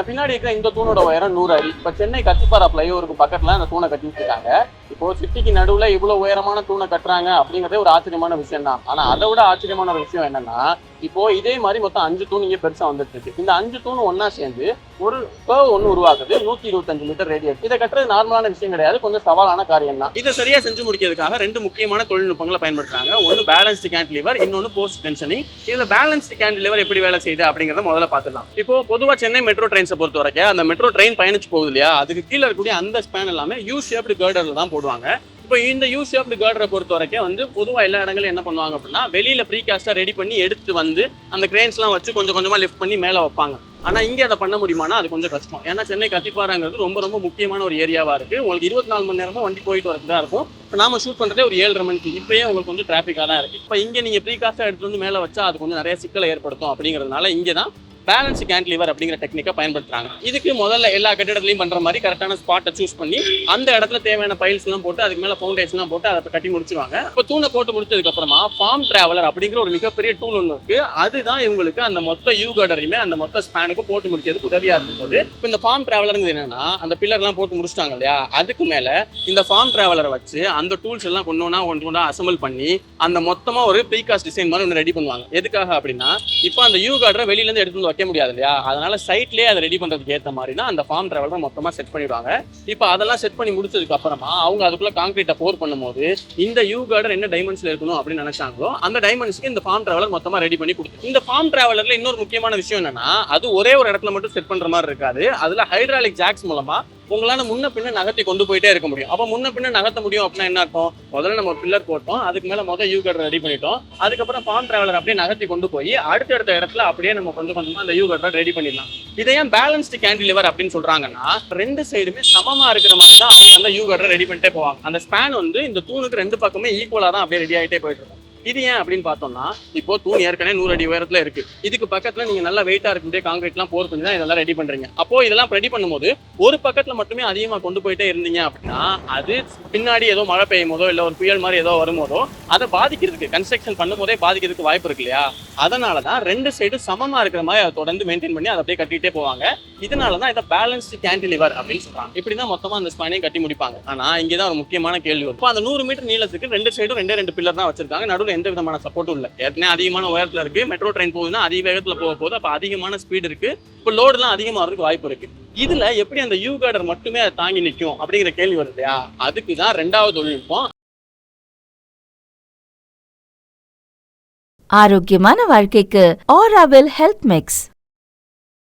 பின்னாடி இருக்கிற இந்த தூணோட உயரம் 100 அடி. இப்ப சென்னை கத்திப்பாரா ஃபிளைஓவருக்கு பக்கத்துல அந்த தூணை கட்டிட்டு இருக்காங்க. இப்போ சிட்டிக்கு நடுவுல இவ்வளவு உயரமான தூணை கட்டுறாங்க அப்படிங்கறதே ஒரு ஆச்சரியமான விஷயம் தான். ஆனா அதை விட ஆச்சரியமான ஒரு விஷயம் என்னன்னா, இப்போ இதே மாதிரி மொத்தம் 5 தூண் இங்க பெருசா வந்துட்டு இருக்கு. இந்த 5 தூண் ஒன்னா சேர்ந்து ஒரு கர்வ் ஒன்று உருவாக்குது. 125 மீட்டர் ரேடியஸ். இதை கட்டுறது நார்மலான விஷயம் கிடையாது, கொஞ்சம் சவாலான காரியம் தான். இதை சரியா செஞ்சு முடிக்கிறதுக்காக 2 முக்கியமான தொழில்நுட்பங்களை பயன்படுத்துறாங்க. ஒன்று பேலன்ஸ்டு கேன்டிலீவர், இன்னொன்று போஸ்ட் டென்ஷனிங். இதுல பேலன்ஸ்டு கேன்டிலீவர் எப்படி வேலை செய்யுது அப்படிங்கறத முதல்ல பார்த்துக்கலாம். இப்போ பொதுவா சென்னை மெட்ரோ ட்ரெயின்ஸை பொறுத்த வரைக்கும் அந்த மெட்ரோ ட்ரெயின் பயணிச்சு போகுது இல்லையா, அதுக்கு கீழே இருக்கக்கூடிய அந்த ஸ்பேன் எல்லாமே யூ ஷேப்டு கர்டர்ல தான் போடுவாங்க. இப்போ இந்த யூ ஷேப்டு கர்டரை பொறுத்த வரைக்கும் பொதுவாக எல்லா இடங்களும் என்ன பண்ணுவாங்க அப்படின்னா, வெளியில ப்ரீகாஸ்டா ரெடி பண்ணி எடுத்து அந்த கிரேன்ஸ்லாம் வச்சு கொஞ்சம் கொஞ்சமா லிஃப்ட் பண்ணி மேலே வைப்பாங்க. ஆனா இங்கே அதை பண்ண முடியுமானா அது கொஞ்சம் கஷ்டம். ஏன்னா சென்னை கத்திப்பாராங்கிறது ரொம்ப ரொம்ப முக்கியமான ஒரு ஏரியாவா இருக்கு. உங்களுக்கு 24 மணி நேரமும் வண்டி போயிட்டு வரது தான் இருக்கும். இப்போ நாம ஷூட் பண்றதே ஒரு 7:30 மணிக்கு. இப்பயே உங்களுக்கு டிராஃபிக்காக தான் இருக்கு. இப்போ இங்கே நீங்க ப்ரீகாஸ்டா எடுத்து மேலே வச்சா அது கொஞ்சம் நிறைய சிக்கலை ஏற்படுத்தும். அப்படிங்கிறதுனால இங்கே தான் பேலன்ஸ் கேன்டிலீவர் அப்படிங்கிற டெக்னிக்கை பயன்படுத்துறாங்க. இதுக்கு முதல்ல எல்லா கட்டிடத்துலையும் பண்ற மாதிரி கரெக்டான ஸ்பாட்டை சூஸ் பண்ணி அந்த இடத்துல தேவையான பைல்ஸ் எல்லாம் போட்டு அதுக்கு மேல ஃபவுண்டேஷன் எல்லாம் போட்டு அதை கட்டி முடிச்சுவாங்க. இப்போ தூணை போட்டு முடிச்சதுக்கு அப்புறமா ஃபார்ம் டிராவலர் அப்படிங்கிற ஒரு மிகப்பெரிய டூல் ஒன்று இருக்கு. அதுதான் இவங்களுக்கு அந்த மொத்த யூ கர்டரையுமே அந்த மொத்த ஸ்பேனுக்கு போட்டு முடிக்கிறதுக்கு உதவியா இருக்கும்போது, இப்போ இந்த ஃபார்ம் டிராவலருங்கிறது என்னன்னா, அந்த பில்லர் எல்லாம் போட்டு முடிச்சிட்டாங்க இல்லையா, அதுக்கு மேல இந்த ஃபார்ம் டிராவலரை வச்சு அந்த டூல்ஸ் எல்லாம் ஒன்று அசம்பிள் பண்ணி அந்த மொத்தமா ஒரு ப்ரீகாஸ்ட் டிசைன் மாதிரி ஒன்று ரெடி பண்ணுவாங்க. எதுக்காக அப்படின்னா, இப்போ அந்த யூ கர்டரை வெளியில இருந்து எடுத்து வைக்க முடியாது இல்லையா, அதனால சைட்லயே அதை ரெடி பண்றதுக்கு ஏற்ற மாதிரி தான் அந்த ஃபார்ம் டிராவலர் மொத்தமா செட் பண்ணிடுவாங்க. இப்போ அதெல்லாம் செட் பண்ணி முடிச்சதுக்கு அப்புறமா அவங்க அதுக்குள்ள கான்கிரீட்டை போர் பண்ணும்போது இந்த யூ கர்டர் என்ன டைமென்ஷன்ல இருக்கணும் அப்படின்னு நினைச்சாங்களோ அந்த டைமென்ஷனுக்கு இந்த ஃபார்ம் டிராவலர் மொத்தமா ரெடி பண்ணி கொடுத்து. இந்த ஃபார்ம் டிராவலர்ல இன்னொரு முக்கியமான விஷயம் என்னன்னா, அது ஒரே ஒரு இடத்துல மட்டும் செட் பண்ற மாதிரி இருக்காது. அதுல ஹைட்ராலிக் ஜாக்ஸ் மூலமா உங்களால முன்ன பின்ன நகர்த்தி கொண்டு போயிட்டே இருக்க முடியும். அப்ப முன்ன பின்ன நகர்த்த முடியும் அப்படின்னா என்ன அர்த்தம், முதல்ல நம்ம பில்லர் போட்டோம், அதுக்கு மேல முதல் யூ கர்டர் ரெடி பண்ணிட்டோம், அதுக்கப்புறம் ஃபார்ம் டிராவலர் அப்படியே நகர்த்தி கொண்டு போய் அடுத்த இடத்துல அப்படியே நம்ம கொஞ்சம் கொஞ்சமா அந்த யூ கர்டர் ரெடி பண்ணிடலாம். இதை ஏன் பேலன்ஸ்டு கேன்டிலீவர் அப்படின்னு சொல்றாங்கன்னா, 2 சைடுமே சமமா இருக்கிற மாதிரி தான் அவங்க அந்த யூ கர்டர் ரெடி பண்ணிட்டே போவாங்க. அந்த ஸ்பேன் இந்த தூணுக்கு 2 பக்கமே ஈக்குவலா தான் அப்படியே ரெடி ஆகிட்டே போயிட்டு இருக்கும். இது ஏன் அப்படின்னு பார்த்தோம்னா, இப்போ தூண் ஏற்கனவே 100 அடி உயரத்துல இருக்கு. இதுக்கு பக்கத்துல நீங்க நல்லா வெயிட்டா இருக்கக்கூடிய கான்கிரீட் எல்லாம் போர் பண்ணி தான் இதெல்லாம் ரெடி பண்றீங்க. அப்போ இதெல்லாம் ரெடி பண்ணும்போது ஒரு பக்கத்துல மட்டுமே அதிகமா கொண்டு போயிட்டே இருந்தீங்க அப்படின்னா, அது பின்னாடி ஏதோ மழை பெய்யும் போதோ இல்ல ஒரு புயல் மாதிரி ஏதோ வரும்போதோ அதை பாதிக்கிறதுக்கு, கன்ஸ்ட்ரக்ஷன் பண்ணும் போதே பாதிக்கிறதுக்கு வாய்ப்பு இருக்கு இல்லையா. அதனாலதான் 2 சைடும் சமமா இருக்கிற மாதிரி அதை தொடர்ந்து மெயின்டைன் பண்ணி அதை அப்படியே கட்டிட்டே போவாங்க. இதனாலதான் இதை பேலன்ஸ்டு கேன்டிலீவர் அப்படின்னு சொல்றாங்க. இப்படிதான் மொத்தமா அந்த ஸ்பேனையும் கட்டி முடிப்பாங்க. ஆனா இங்கதான் ஒரு முக்கியமான கேள்வி வரும். இப்போ அந்த 100 மீட்டர் நீளத்துக்கு 2 சைடும் 2 பில்லர் தான் வச்சிருக்காங்க. நடுவில் எந்த விதமான சப்போர்ட்டும் இல்லை. ஏற்கனவே அதிகமான உயரத்துல இருக்கு. மெட்ரோ ட்ரெயின் போகுதுன்னா அதிக வேகத்துல போகுது. அப்ப அதிகமான ஸ்பீட் இருக்கு. இப்போ லோடு எல்லாம் அதிகமா வரதுக்கு வாய்ப்பு இருக்கு. இதுல எப்படி அந்த யூ கர்டர் மட்டுமே அதை தாங்கி நிற்கும் அப்படிங்கிற கேள்வி வருது இல்லையா. அதுக்குதான் 2வது தொழில்நுட்பம். ஆரோக்கியமான வாழ்க்கைக்கு ஆராவில் ஹெல்த் மிக்ஸ்.